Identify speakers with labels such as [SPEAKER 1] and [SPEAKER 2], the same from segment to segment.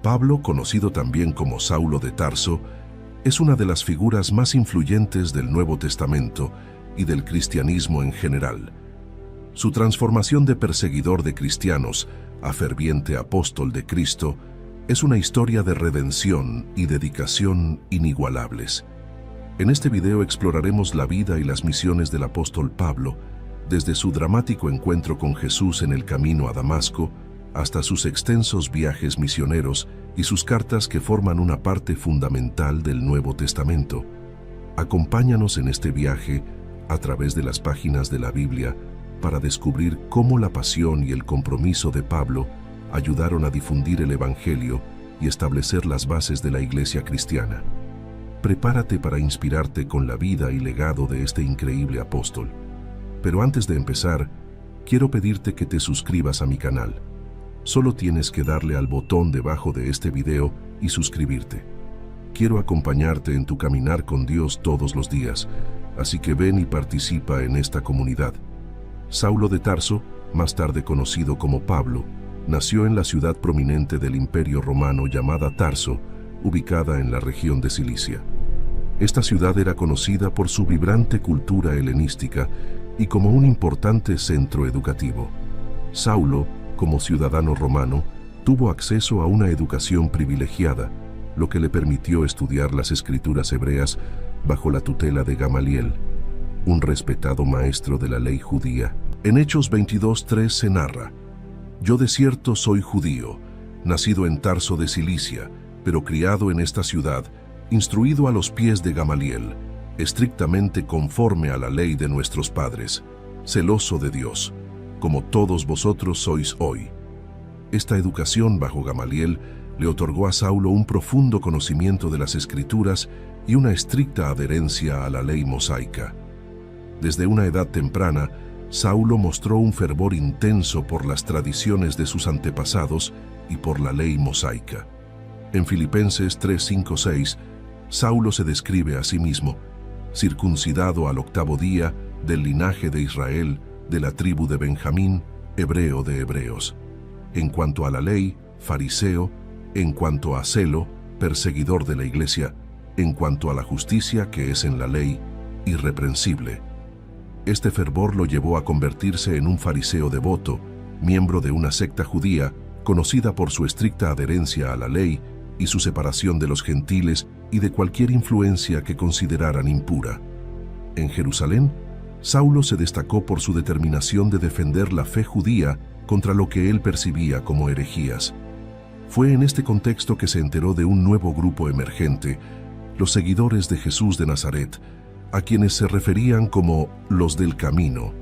[SPEAKER 1] Pablo, conocido también como Saulo de Tarso, es una de las figuras más influyentes del Nuevo Testamento y del cristianismo en general. Su transformación de perseguidor de cristianos a ferviente apóstol de Cristo es una historia de redención y dedicación inigualables. En este video exploraremos la vida y las misiones del apóstol Pablo, desde su dramático encuentro con Jesús en el camino a Damasco, hasta sus extensos viajes misioneros y sus cartas que forman una parte fundamental del Nuevo Testamento. Acompáñanos en este viaje a través de las páginas de la Biblia para descubrir cómo la pasión y el compromiso de Pablo ayudaron a difundir el Evangelio y establecer las bases de la Iglesia cristiana. Prepárate para inspirarte con la vida y legado de este increíble apóstol. Pero antes de empezar, quiero pedirte que te suscribas a mi canal. Solo tienes que darle al botón debajo de este video y suscribirte. Quiero acompañarte en tu caminar con Dios todos los días, así que ven y participa en esta comunidad. Saulo de Tarso, más tarde conocido como Pablo, nació en la ciudad prominente del Imperio Romano llamada Tarso, ubicada en la región de Cilicia. Esta ciudad era conocida por su vibrante cultura helenística y como un importante centro educativo. Saulo, como ciudadano romano, tuvo acceso a una educación privilegiada, lo que le permitió estudiar las escrituras hebreas bajo la tutela de Gamaliel, un respetado maestro de la ley judía. En Hechos 22:3 se narra: «Yo de cierto soy judío, nacido en Tarso de Cilicia, pero criado en esta ciudad, instruido a los pies de Gamaliel, estrictamente conforme a la ley de nuestros padres, celoso de Dios, como todos vosotros sois hoy». Esta educación bajo Gamaliel le otorgó a Saulo un profundo conocimiento de las Escrituras y una estricta adherencia a la ley mosaica. Desde una edad temprana, Saulo mostró un fervor intenso por las tradiciones de sus antepasados y por la ley mosaica. En Filipenses 3:5-6, Saulo se describe a sí mismo: circuncidado al 8º día, del linaje de Israel, de la tribu de Benjamín, hebreo de hebreos. En cuanto a la ley, fariseo; en cuanto a celo, perseguidor de la iglesia; en cuanto a la justicia que es en la ley, irreprensible. Este fervor lo llevó a convertirse en un fariseo devoto, miembro de una secta judía conocida por su estricta adherencia a la ley y su separación de los gentiles y de cualquier influencia que consideraran impura. En Jerusalén, Saulo se destacó por su determinación de defender la fe judía contra lo que él percibía como herejías. Fue en este contexto que se enteró de un nuevo grupo emergente, los seguidores de Jesús de Nazaret, a quienes se referían como los del camino.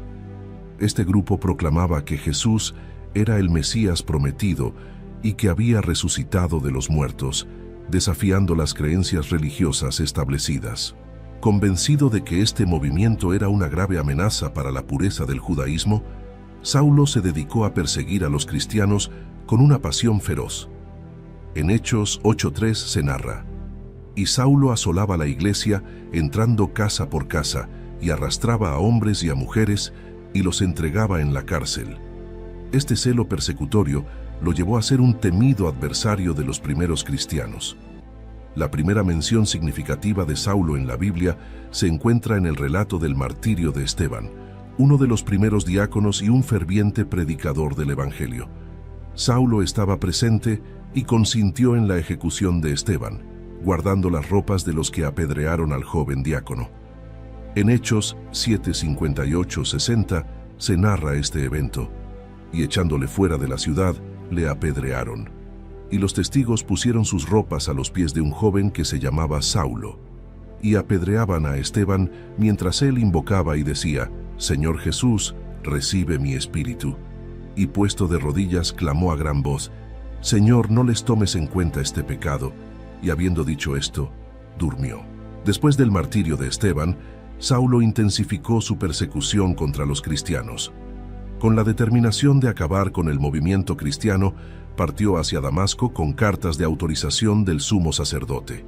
[SPEAKER 1] Este grupo proclamaba que Jesús era el Mesías prometido y que había resucitado de los muertos, desafiando las creencias religiosas establecidas. Convencido de que este movimiento era una grave amenaza para la pureza del judaísmo, Saulo se dedicó a perseguir a los cristianos con una pasión feroz. En Hechos 8:3 se narra: «Y Saulo asolaba la iglesia, entrando casa por casa, y arrastraba a hombres y a mujeres, y los entregaba en la cárcel». Este celo persecutorio lo llevó a ser un temido adversario de los primeros cristianos. La primera mención significativa de Saulo en la Biblia se encuentra en el relato del martirio de Esteban, uno de los primeros diáconos y un ferviente predicador del Evangelio. Saulo estaba presente y consintió en la ejecución de Esteban, guardando las ropas de los que apedrearon al joven diácono. En Hechos 7:58-60 se narra este evento: «Y echándole fuera de la ciudad, le apedrearon. Y los testigos pusieron sus ropas a los pies de un joven que se llamaba Saulo. Y apedreaban a Esteban mientras él invocaba y decía: Señor Jesús, recibe mi espíritu. Y puesto de rodillas clamó a gran voz: Señor, no les tomes en cuenta este pecado. Y habiendo dicho esto, durmió». Después del martirio de Esteban, Saulo intensificó su persecución contra los cristianos. Con la determinación de acabar con el movimiento cristiano, partió hacia Damasco con cartas de autorización del sumo sacerdote.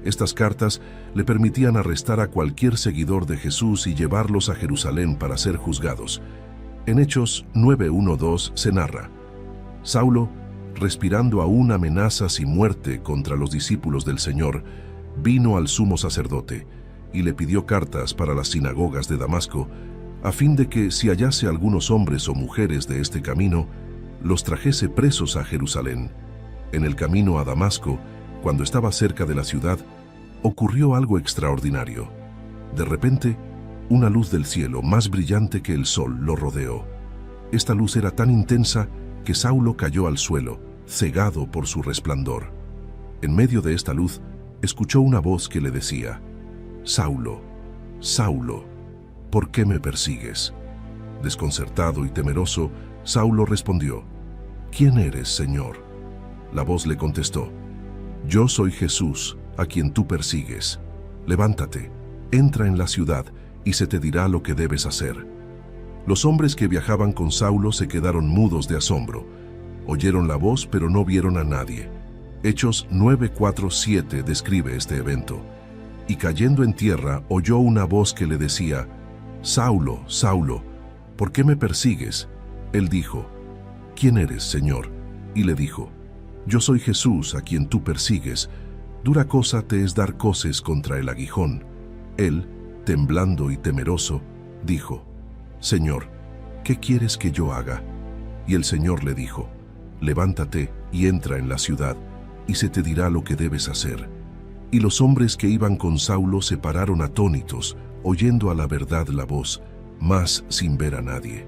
[SPEAKER 1] Estas cartas le permitían arrestar a cualquier seguidor de Jesús y llevarlos a Jerusalén para ser juzgados. En Hechos 9:1-2 se narra: «Saulo, respirando aún amenazas y muerte contra los discípulos del Señor, vino al sumo sacerdote y le pidió cartas para las sinagogas de Damasco, a fin de que, si hallase algunos hombres o mujeres de este camino, los trajese presos a Jerusalén. En el camino a Damasco, cuando estaba cerca de la ciudad, ocurrió algo extraordinario. De repente, una luz del cielo, más brillante que el sol, lo rodeó. Esta luz era tan intensa que Saulo cayó al suelo, cegado por su resplandor. En medio de esta luz, escuchó una voz que le decía: «Saulo, Saulo, ¿por qué me persigues?». Desconcertado y temeroso, Saulo respondió: «¿Quién eres, Señor?». La voz le contestó: «Yo soy Jesús, a quien tú persigues. Levántate, entra en la ciudad y se te dirá lo que debes hacer». Los hombres que viajaban con Saulo se quedaron mudos de asombro. Oyeron la voz, pero no vieron a nadie. Hechos 9:4-7 describe este evento. Y cayendo en tierra, oyó una voz que le decía: «Saulo, Saulo, ¿por qué me persigues?». Él dijo: «¿Quién eres, Señor?». Y le dijo: «Yo soy Jesús, a quien tú persigues. Dura cosa te es dar coces contra el aguijón». Él, temblando y temeroso, dijo: «Señor, ¿qué quieres que yo haga?». Y el Señor le dijo: «Levántate y entra en la ciudad, y se te dirá lo que debes hacer». Y los hombres que iban con Saulo se pararon atónitos, oyendo a la verdad la voz, mas sin ver a nadie.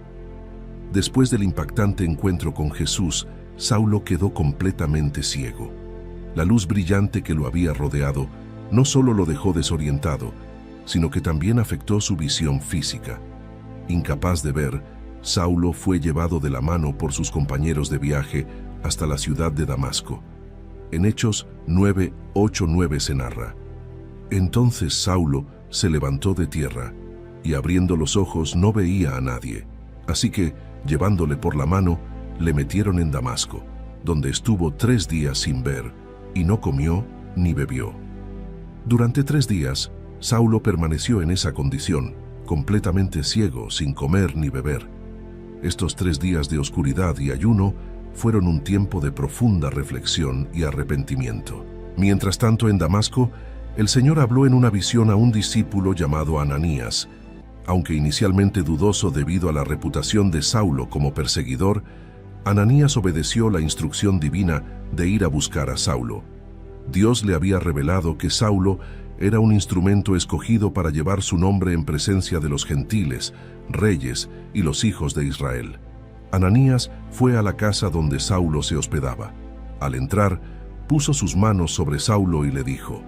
[SPEAKER 1] Después del impactante encuentro con Jesús, Saulo quedó completamente ciego. La luz brillante que lo había rodeado no solo lo dejó desorientado, sino que también afectó su visión física. Incapaz de ver, Saulo fue llevado de la mano por sus compañeros de viaje hasta la ciudad de Damasco. En Hechos 9:8-9 se narra: «Entonces Saulo se levantó de tierra, y abriendo los ojos no veía a nadie. Así que, llevándole por la mano, le metieron en Damasco, donde estuvo 3 días sin ver, y no comió ni bebió». Durante 3 días, Saulo permaneció en esa condición, completamente ciego, sin comer ni beber. Estos 3 días de oscuridad y ayuno fueron un tiempo de profunda reflexión y arrepentimiento. Mientras tanto, en Damasco, el Señor habló en una visión a un discípulo llamado Ananías. Aunque inicialmente dudoso debido a la reputación de Saulo como perseguidor, Ananías obedeció la instrucción divina de ir a buscar a Saulo. Dios le había revelado que Saulo era un instrumento escogido para llevar su nombre en presencia de los gentiles, reyes y los hijos de Israel. Ananías fue a la casa donde Saulo se hospedaba. Al entrar, puso sus manos sobre Saulo y le dijo: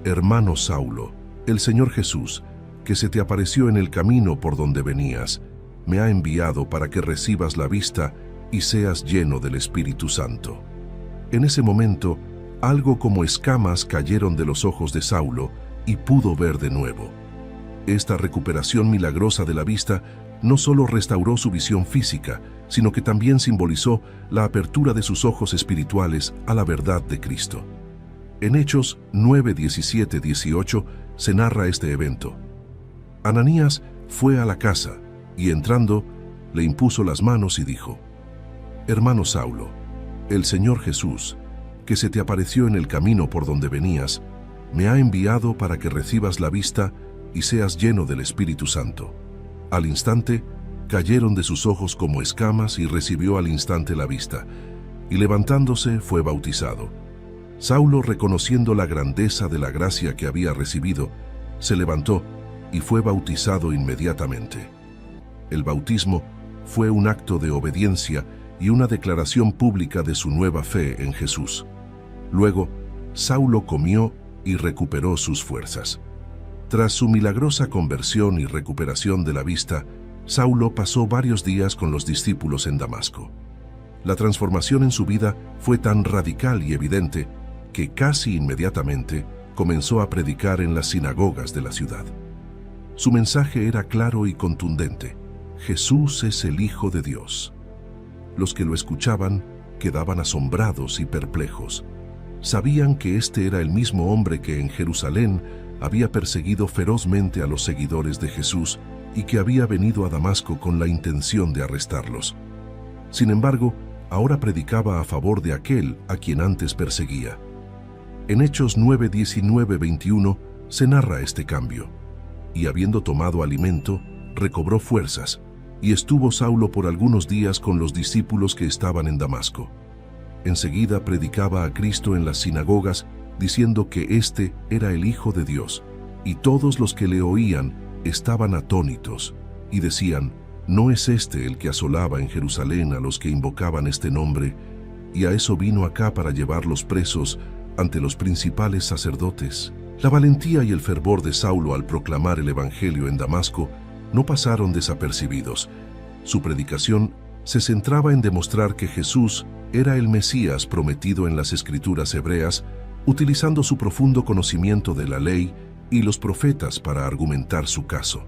[SPEAKER 1] «Hermano Saulo, el Señor Jesús, que se te apareció en el camino por donde venías, me ha enviado para que recibas la vista y seas lleno del Espíritu Santo». En ese momento, algo como escamas cayeron de los ojos de Saulo y pudo ver de nuevo. Esta recuperación milagrosa de la vista no solo restauró su visión física, sino que también simbolizó la apertura de sus ojos espirituales a la verdad de Cristo. En Hechos 9:17-18 se narra este evento. Ananías fue a la casa y, entrando, le impuso las manos y dijo: «Hermano Saulo, el Señor Jesús, que se te apareció en el camino por donde venías, me ha enviado para que recibas la vista y seas lleno del Espíritu Santo». Al instante, cayeron de sus ojos como escamas y recibió al instante la vista, y levantándose fue bautizado. Saulo, reconociendo la grandeza de la gracia que había recibido, se levantó y fue bautizado inmediatamente. El bautismo fue un acto de obediencia y una declaración pública de su nueva fe en Jesús. Luego, Saulo comió y recuperó sus fuerzas. Tras su milagrosa conversión y recuperación de la vista, Saulo pasó varios días con los discípulos en Damasco. La transformación en su vida fue tan radical y evidente que casi inmediatamente comenzó a predicar en las sinagogas de la ciudad. Su mensaje era claro y contundente: Jesús es el Hijo de Dios. Los que lo escuchaban quedaban asombrados y perplejos. Sabían que este era el mismo hombre que en Jerusalén había perseguido ferozmente a los seguidores de Jesús y que había venido a Damasco con la intención de arrestarlos. Sin embargo, ahora predicaba a favor de aquel a quien antes perseguía. En Hechos 9, 19, 21 se narra este cambio. Y habiendo tomado alimento, recobró fuerzas, y estuvo Saulo por algunos días con los discípulos que estaban en Damasco. Enseguida predicaba a Cristo en las sinagogas, diciendo que éste era el Hijo de Dios, y todos los que le oían estaban atónitos, y decían: ¿no es este el que asolaba en Jerusalén a los que invocaban este nombre, y a eso vino acá para llevarlos presos ante los principales sacerdotes? La valentía y el fervor de Saulo al proclamar el Evangelio en Damasco no pasaron desapercibidos. Su predicación se centraba en demostrar que Jesús era el Mesías prometido en las Escrituras hebreas, utilizando su profundo conocimiento de la ley y los profetas para argumentar su caso.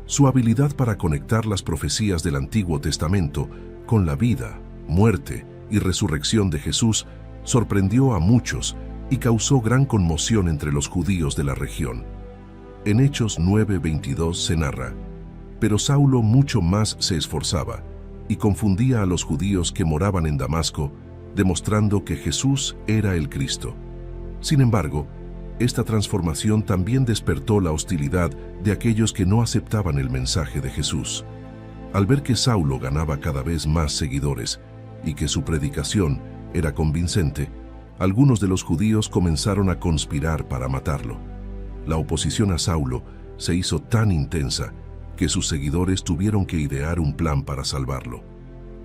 [SPEAKER 1] Su habilidad para conectar las profecías del Antiguo Testamento con la vida, muerte y resurrección de Jesús sorprendió a muchos y causó gran conmoción entre los judíos de la región. En Hechos 9:22 se narra: pero Saulo mucho más se esforzaba y confundía a los judíos que moraban en Damasco, demostrando que Jesús era el Cristo. Sin embargo, esta transformación también despertó la hostilidad de aquellos que no aceptaban el mensaje de Jesús. Al ver que Saulo ganaba cada vez más seguidores y que su predicación era convincente, algunos de los judíos comenzaron a conspirar para matarlo. La oposición a Saulo se hizo tan intensa que sus seguidores tuvieron que idear un plan para salvarlo.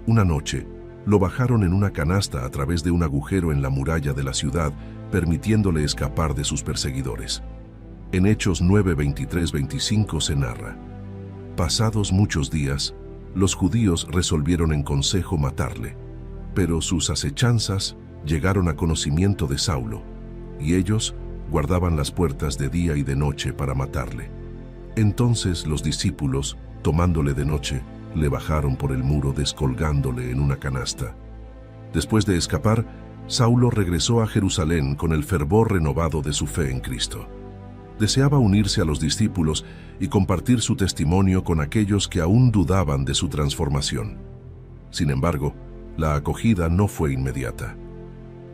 [SPEAKER 1] Una noche, lo bajaron en una canasta a través de un agujero en la muralla de la ciudad, permitiéndole escapar de sus perseguidores. En Hechos 9, 23, 25 se narra: pasados muchos días, los judíos resolvieron en consejo matarle, pero sus acechanzas llegaron a conocimiento de Saulo, y ellos guardaban las puertas de día y de noche para matarle. Entonces los discípulos, tomándole de noche, le bajaron por el muro descolgándole en una canasta. Después de escapar, Saulo regresó a Jerusalén con el fervor renovado de su fe en Cristo. Deseaba unirse a los discípulos y compartir su testimonio con aquellos que aún dudaban de su transformación. Sin embargo, la acogida no fue inmediata.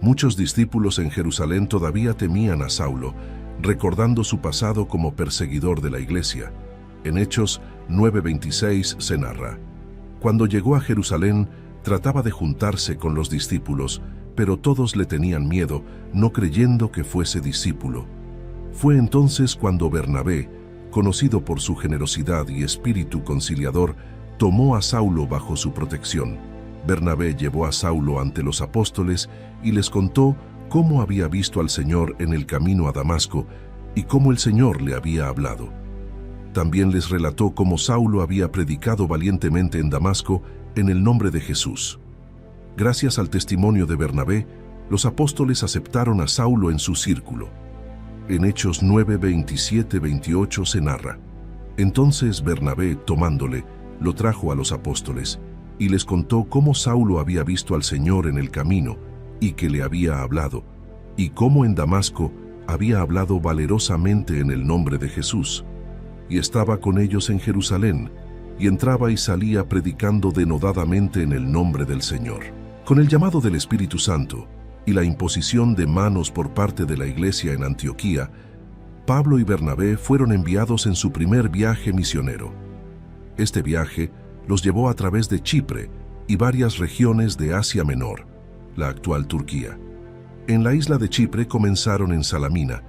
[SPEAKER 1] Muchos discípulos en Jerusalén todavía temían a Saulo, recordando su pasado como perseguidor de la iglesia. En Hechos 9:26 se narra: cuando llegó a Jerusalén, trataba de juntarse con los discípulos, pero todos le tenían miedo, no creyendo que fuese discípulo. Fue entonces cuando Bernabé, conocido por su generosidad y espíritu conciliador, tomó a Saulo bajo su protección. Bernabé llevó a Saulo ante los apóstoles y les contó cómo había visto al Señor en el camino a Damasco y cómo el Señor le había hablado. También les relató cómo Saulo había predicado valientemente en Damasco en el nombre de Jesús. Gracias al testimonio de Bernabé, los apóstoles aceptaron a Saulo en su círculo. En Hechos 9, 27, 28 se narra: entonces Bernabé, tomándole, lo trajo a los apóstoles y les contó cómo Saulo había visto al Señor en el camino y que le había hablado, y cómo en Damasco había hablado valerosamente en el nombre de Jesús. Y estaba con ellos en Jerusalén, y entraba y salía predicando denodadamente en el nombre del Señor. Con el llamado del Espíritu Santo y la imposición de manos por parte de la iglesia en Antioquía, Pablo y Bernabé fueron enviados en su primer viaje misionero. Este viaje los llevó a través de Chipre y varias regiones de Asia Menor, la actual Turquía. En la isla de Chipre comenzaron en Salamina,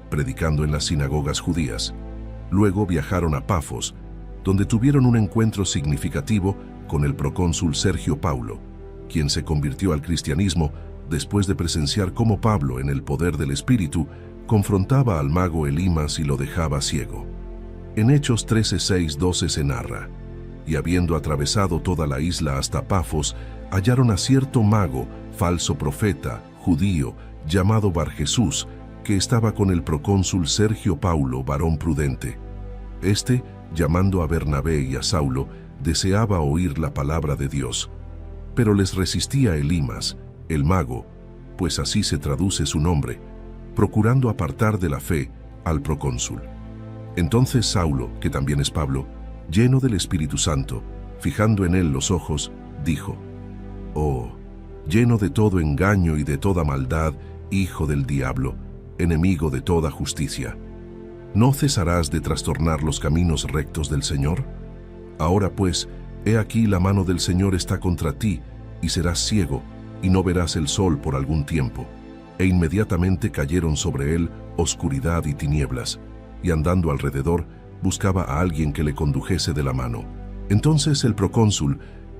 [SPEAKER 1] predicando en las sinagogas judías. Luego viajaron a Pafos, donde tuvieron un encuentro significativo con el procónsul Sergio Paulo, quien se convirtió al cristianismo después de presenciar cómo Pablo, en el poder del Espíritu, confrontaba al mago Elimas y lo dejaba ciego. En Hechos 13, 6, 12 se narra: y habiendo atravesado toda la isla hasta Pafos, hallaron a cierto mago, falso profeta, judío, llamado Barjesús, que estaba con el procónsul Sergio Paulo, varón prudente. Este, llamando a Bernabé y a Saulo, deseaba oír la palabra de Dios, pero les resistía Elimas, el mago, pues así se traduce su nombre, procurando apartar de la fe al procónsul. Entonces Saulo, que también es Pablo, lleno del Espíritu Santo, fijando en él los ojos, dijo: «Oh, lleno de todo engaño y de toda maldad, hijo del diablo, enemigo de toda justicia. ¿No cesarás de trastornar los caminos rectos del Señor? Ahora pues, he aquí la mano del Señor está contra ti, y serás ciego, y no verás el sol por algún tiempo. E inmediatamente cayeron sobre él oscuridad y tinieblas, y andando alrededor, buscaba a alguien que le condujese de la mano. Entonces el procónsul,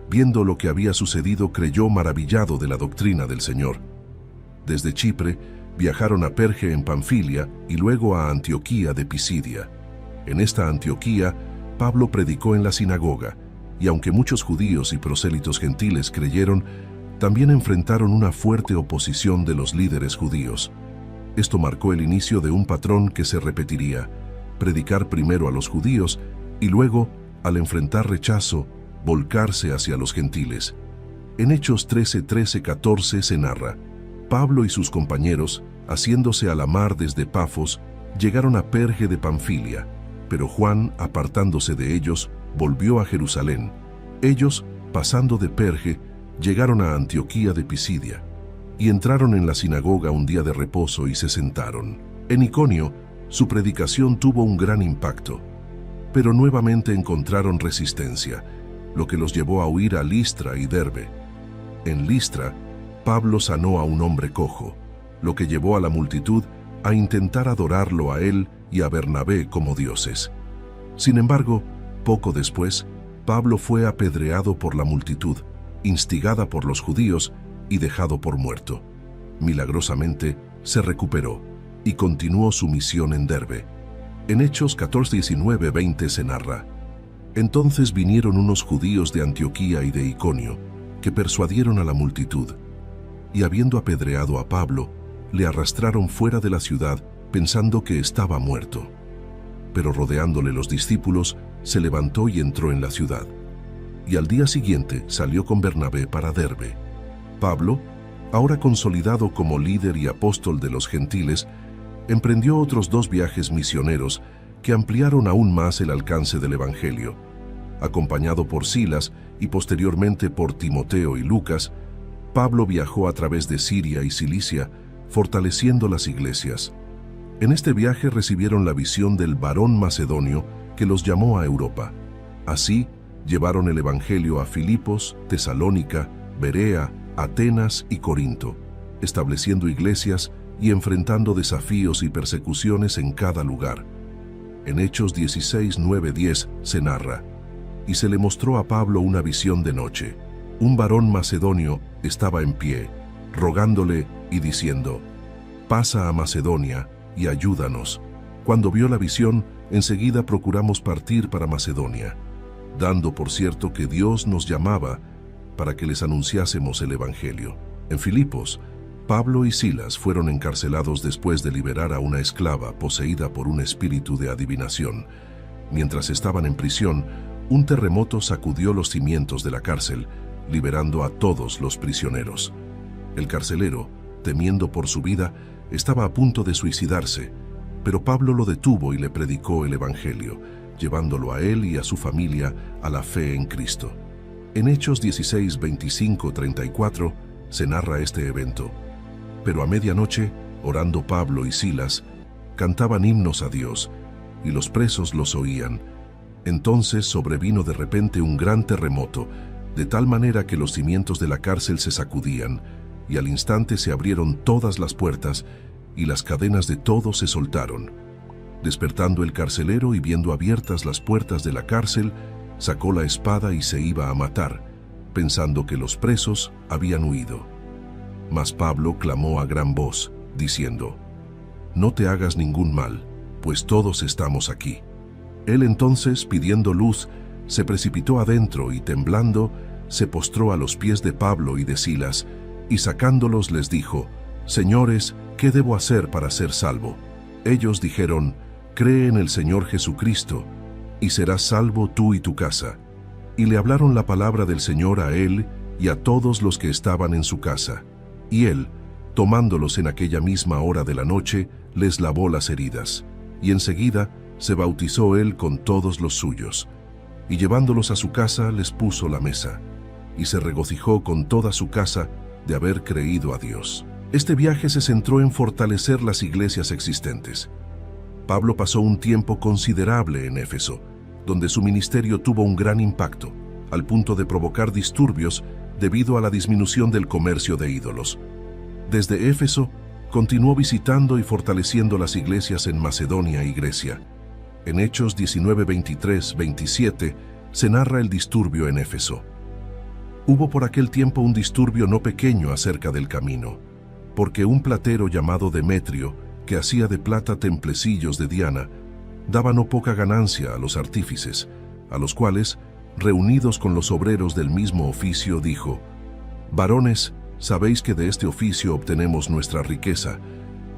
[SPEAKER 1] viendo lo que había sucedido, creyó maravillado de la doctrina del Señor. Desde Chipre, viajaron a Perge en Panfilia y luego a Antioquía de Pisidia. En esta Antioquía, Pablo predicó en la sinagoga, y aunque muchos judíos y prosélitos gentiles creyeron, también enfrentaron una fuerte oposición de los líderes judíos. Esto marcó el inicio de un patrón que se repetiría: predicar primero a los judíos y luego, al enfrentar rechazo, volcarse hacia los gentiles. En Hechos 13:14 se narra: Pablo y sus compañeros, haciéndose a la mar desde Pafos, llegaron a Perge de Panfilia, pero Juan, apartándose de ellos, volvió a Jerusalén. Ellos, pasando de Perge, llegaron a Antioquía de Pisidia, y entraron en la sinagoga un día de reposo y se sentaron. En Iconio, su predicación tuvo un gran impacto, pero nuevamente encontraron resistencia, lo que los llevó a huir a Listra y Derbe. En Listra, Pablo sanó a un hombre cojo, lo que llevó a la multitud a intentar adorarlo a él y a Bernabé como dioses. Sin embargo, poco después, Pablo fue apedreado por la multitud, instigada por los judíos y dejado por muerto. Milagrosamente, se recuperó y continuó su misión en Derbe. En Hechos 14:19-20 se narra: Entonces vinieron unos judíos de Antioquía y de Iconio, que persuadieron a la multitud, y habiendo apedreado a Pablo, le arrastraron fuera de la ciudad pensando que estaba muerto. Pero rodeándole los discípulos, se levantó y entró en la ciudad. Y al día siguiente salió con Bernabé para Derbe. Pablo, ahora consolidado como líder y apóstol de los gentiles, emprendió otros 2 viajes misioneros que ampliaron aún más el alcance del Evangelio. Acompañado por Silas y posteriormente por Timoteo y Lucas, Pablo viajó a través de Siria y Cilicia, fortaleciendo las iglesias. En este viaje recibieron la visión del varón macedonio que los llamó a Europa. Así, llevaron el Evangelio a Filipos, Tesalónica, Berea, Atenas y Corinto, estableciendo iglesias y enfrentando desafíos y persecuciones en cada lugar. En Hechos 16:9-10 se narra: Y se le mostró a Pablo una visión de noche. Un varón macedonio estaba en pie, rogándole y diciendo: Pasa a Macedonia y ayúdanos. Cuando vio la visión, enseguida procuramos partir para Macedonia, dando por cierto que Dios nos llamaba para que les anunciásemos el Evangelio. En Filipos, Pablo y Silas fueron encarcelados después de liberar a una esclava poseída por un espíritu de adivinación. Mientras estaban en prisión, un terremoto sacudió los cimientos de la cárcel, liberando a todos los prisioneros. El carcelero, temiendo por su vida, estaba a punto de suicidarse, pero Pablo lo detuvo y le predicó el Evangelio, llevándolo a él y a su familia a la fe en Cristo. En Hechos 16:25-34 se narra este evento. Pero a medianoche, orando Pablo y Silas, cantaban himnos a Dios, y los presos los oían. Entonces sobrevino de repente un gran terremoto, de tal manera que los cimientos de la cárcel se sacudían, y al instante se abrieron todas las puertas, y las cadenas de todos se soltaron. Despertando el carcelero y viendo abiertas las puertas de la cárcel, sacó la espada y se iba a matar, pensando que los presos habían huido. Mas Pablo clamó a gran voz, diciendo: No te hagas ningún mal, pues todos estamos aquí. Él entonces, pidiendo luz, se precipitó adentro y temblando, se postró a los pies de Pablo y de Silas, y sacándolos les dijo: Señores, ¿qué debo hacer para ser salvo? Ellos dijeron: Cree en el Señor Jesucristo, y serás salvo tú y tu casa. Y le hablaron la palabra del Señor a él y a todos los que estaban en su casa. Y él, tomándolos en aquella misma hora de la noche, les lavó las heridas, y enseguida se bautizó él con todos los suyos. Y llevándolos a su casa les puso la mesa, y se regocijó con toda su casa de haber creído a Dios. Este viaje se centró en fortalecer las iglesias existentes. Pablo pasó un tiempo considerable en Éfeso, donde su ministerio tuvo un gran impacto, al punto de provocar disturbios debido a la disminución del comercio de ídolos. Desde Éfeso, continuó visitando y fortaleciendo las iglesias en Macedonia y Grecia. En Hechos 19, 23, 27, se narra el disturbio en Éfeso. Hubo por aquel tiempo un disturbio no pequeño acerca del camino, porque un platero llamado Demetrio, que hacía de plata templecillos de Diana, daba no poca ganancia a los artífices, a los cuales, reunidos con los obreros del mismo oficio, dijo: «Varones, sabéis que de este oficio obtenemos nuestra riqueza,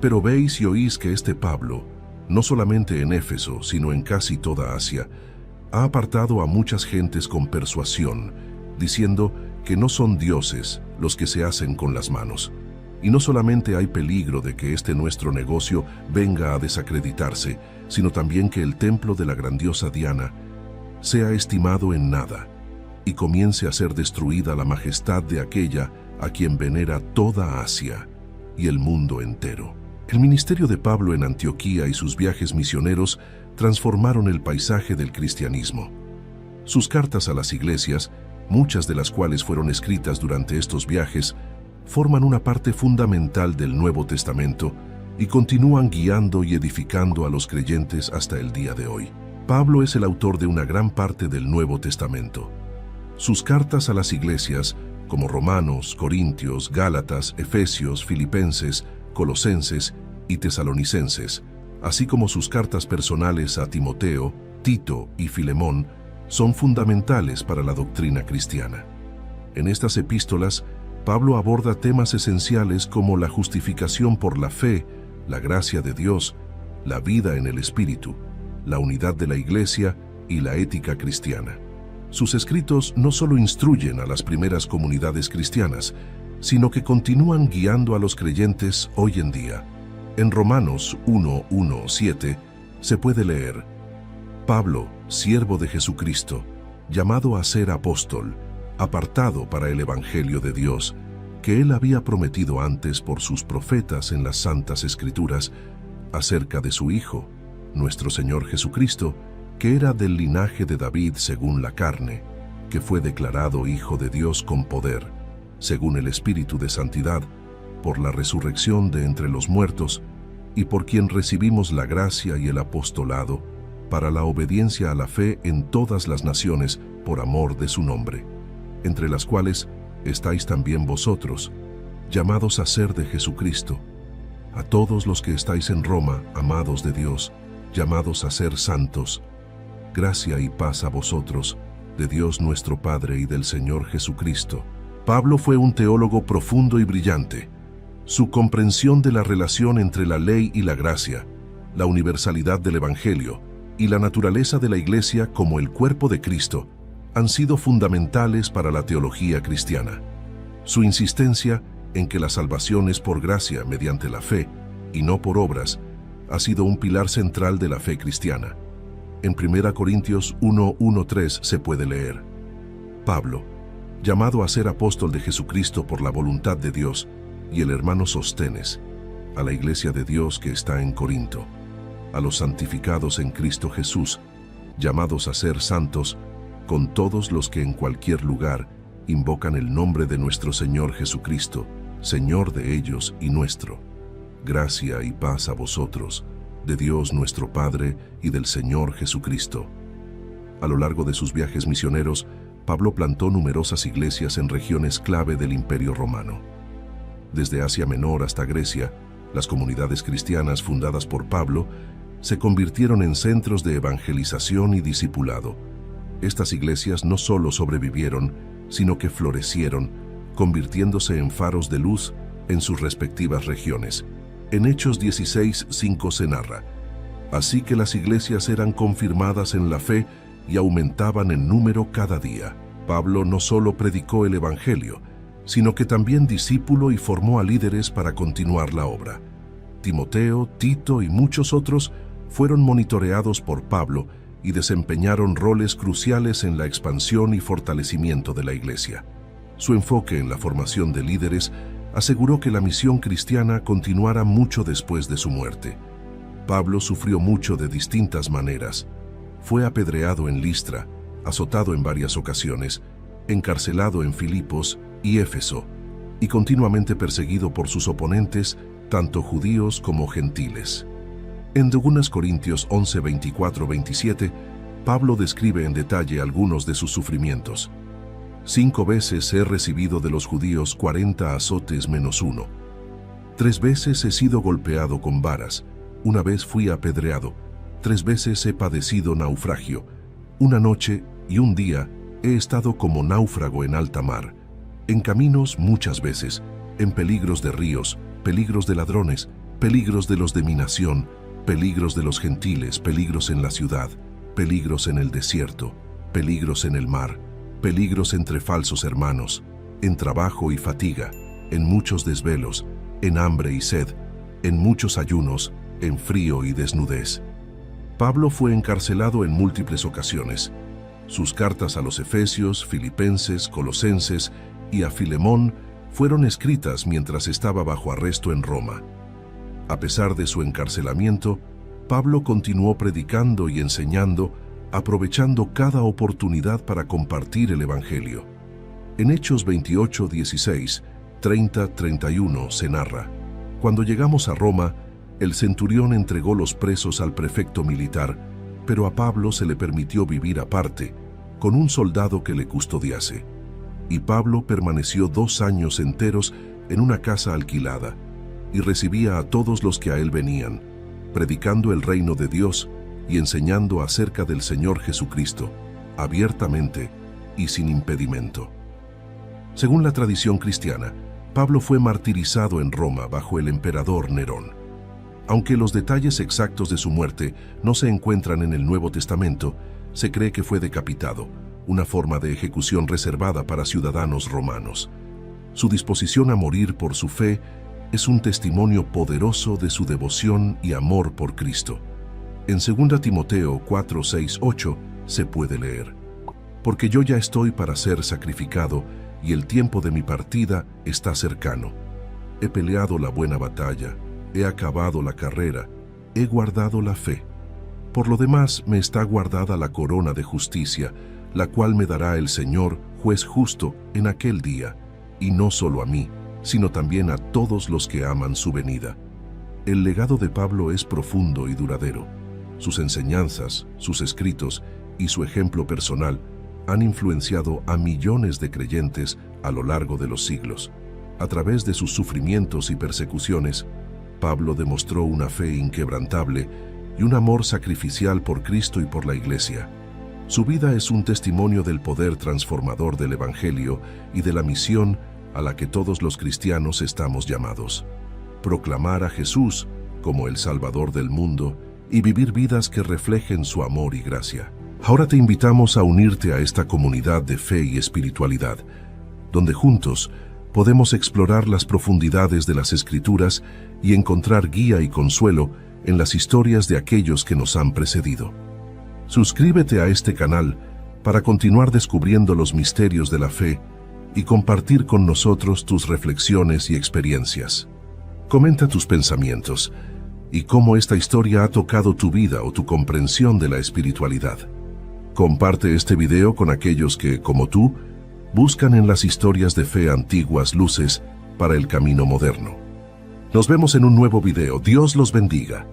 [SPEAKER 1] pero veis y oís que este Pablo, no solamente en Éfeso, sino en casi toda Asia, ha apartado a muchas gentes con persuasión, diciendo que no son dioses los que se hacen con las manos. Y no solamente hay peligro de que este nuestro negocio venga a desacreditarse, sino también que el templo de la grandiosa Diana sea estimado en nada, y comience a ser destruida la majestad de aquella a quien venera toda Asia y el mundo entero». El ministerio de Pablo en Antioquía y sus viajes misioneros transformaron el paisaje del cristianismo. Sus cartas a las iglesias, muchas de las cuales fueron escritas durante estos viajes, forman una parte fundamental del Nuevo Testamento y continúan guiando y edificando a los creyentes hasta el día de hoy. Pablo es el autor de una gran parte del Nuevo Testamento. Sus cartas a las iglesias, como Romanos, Corintios, Gálatas, Efesios, Filipenses, Colosenses y Tesalonicenses, así como sus cartas personales a Timoteo, Tito y Filemón, son fundamentales para la doctrina cristiana. En estas epístolas, Pablo aborda temas esenciales como la justificación por la fe, la gracia de Dios, la vida en el Espíritu, la unidad de la Iglesia y la ética cristiana. Sus escritos no solo instruyen a las primeras comunidades cristianas, sino que continúan guiando a los creyentes hoy en día. En Romanos 1:1-7 se puede leer: «Pablo, siervo de Jesucristo, llamado a ser apóstol, apartado para el Evangelio de Dios, que él había prometido antes por sus profetas en las Santas Escrituras, acerca de su Hijo, nuestro Señor Jesucristo, que era del linaje de David según la carne, que fue declarado Hijo de Dios con poder, según el Espíritu de Santidad, por la resurrección de entre los muertos, y por quien recibimos la gracia y el apostolado, para la obediencia a la fe en todas las naciones por amor de su nombre, entre las cuales estáis también vosotros, llamados a ser de Jesucristo, a todos los que estáis en Roma, amados de Dios, llamados a ser santos. Gracia y paz a vosotros, de Dios nuestro Padre y del Señor Jesucristo». Pablo fue un teólogo profundo y brillante. Su comprensión de la relación entre la ley y la gracia, la universalidad del Evangelio y la naturaleza de la Iglesia como el cuerpo de Cristo han sido fundamentales para la teología cristiana. Su insistencia en que la salvación es por gracia mediante la fe y no por obras ha sido un pilar central de la fe cristiana. En 1 Corintios 1:1-3 se puede leer: «Pablo, llamado a ser apóstol de Jesucristo por la voluntad de Dios, y el hermano Sostenes, a la iglesia de Dios que está en Corinto, a los santificados en Cristo Jesús, llamados a ser santos, con todos los que en cualquier lugar invocan el nombre de nuestro Señor Jesucristo, Señor de ellos y nuestro. Gracia y paz a vosotros, de Dios nuestro Padre y del Señor Jesucristo». A lo largo de sus viajes misioneros, Pablo plantó numerosas iglesias en regiones clave del Imperio Romano. Desde Asia Menor hasta Grecia, las comunidades cristianas fundadas por Pablo se convirtieron en centros de evangelización y discipulado. Estas iglesias no solo sobrevivieron, sino que florecieron, convirtiéndose en faros de luz en sus respectivas regiones. En Hechos 16:5 se narra: «Así que las iglesias eran confirmadas en la fe y aumentaban en número cada día». Pablo no solo predicó el Evangelio, sino que también discípulo y formó a líderes para continuar la obra. Timoteo, Tito y muchos otros fueron monitoreados por Pablo y desempeñaron roles cruciales en la expansión y fortalecimiento de la iglesia. Su enfoque en la formación de líderes aseguró que la misión cristiana continuara mucho después de su muerte. Pablo sufrió mucho de distintas maneras. Fue apedreado en Listra, azotado en varias ocasiones, encarcelado en Filipos y Éfeso, y continuamente perseguido por sus oponentes, tanto judíos como gentiles. En 2 Corintios 11, 24-27, Pablo describe en detalle algunos de sus sufrimientos. 5 veces he recibido de los judíos 40 azotes menos 1. 3 veces he sido golpeado con varas. 1 vez fui apedreado. 3 veces he padecido naufragio. 1 noche y 1 día he estado como náufrago en alta mar. En caminos muchas veces, en peligros de ríos, peligros de ladrones, peligros de los de mi nación, peligros de los gentiles, peligros en la ciudad, peligros en el desierto, peligros en el mar, peligros entre falsos hermanos, en trabajo y fatiga, en muchos desvelos, en hambre y sed, en muchos ayunos, en frío y desnudez. Pablo fue encarcelado en múltiples ocasiones. Sus cartas a los Efesios, Filipenses, Colosenses y a Filemón fueron escritas mientras estaba bajo arresto en Roma. A pesar de su encarcelamiento, Pablo continuó predicando y enseñando, aprovechando cada oportunidad para compartir el Evangelio. En Hechos 28, 16, 30, 31 se narra: cuando llegamos a Roma, el centurión entregó los presos al prefecto militar, pero a Pablo se le permitió vivir aparte, con un soldado que le custodiase. Y Pablo permaneció 2 años enteros en una casa alquilada, y recibía a todos los que a él venían, predicando el reino de Dios y enseñando acerca del Señor Jesucristo, abiertamente y sin impedimento. Según la tradición cristiana, Pablo fue martirizado en Roma bajo el emperador Nerón. Aunque los detalles exactos de su muerte no se encuentran en el Nuevo Testamento, se cree que fue decapitado, una forma de ejecución reservada para ciudadanos romanos. Su disposición a morir por su fe es un testimonio poderoso de su devoción y amor por Cristo. En 2 Timoteo 4, 6, 8 se puede leer: porque yo ya estoy para ser sacrificado y el tiempo de mi partida está cercano. He peleado la buena batalla, he acabado la carrera, he guardado la fe. Por lo demás me está guardada la corona de justicia, la cual me dará el Señor, juez justo, en aquel día, y no solo a mí, sino también a todos los que aman su venida. El legado de Pablo es profundo y duradero. Sus enseñanzas, sus escritos y su ejemplo personal han influenciado a millones de creyentes a lo largo de los siglos. A través de sus sufrimientos y persecuciones, Pablo demostró una fe inquebrantable y un amor sacrificial por Cristo y por la Iglesia. Su vida es un testimonio del poder transformador del Evangelio y de la misión a la que todos los cristianos estamos llamados: proclamar a Jesús como el Salvador del mundo y vivir vidas que reflejen su amor y gracia. Ahora te invitamos a unirte a esta comunidad de fe y espiritualidad, donde juntos podemos explorar las profundidades de las Escrituras y encontrar guía y consuelo en las historias de aquellos que nos han precedido. Suscríbete a este canal para continuar descubriendo los misterios de la fe y compartir con nosotros tus reflexiones y experiencias. Comenta tus pensamientos y cómo esta historia ha tocado tu vida o tu comprensión de la espiritualidad. Comparte este video con aquellos que, como tú, buscan en las historias de fe antiguas luces para el camino moderno. Nos vemos en un nuevo video. Dios los bendiga.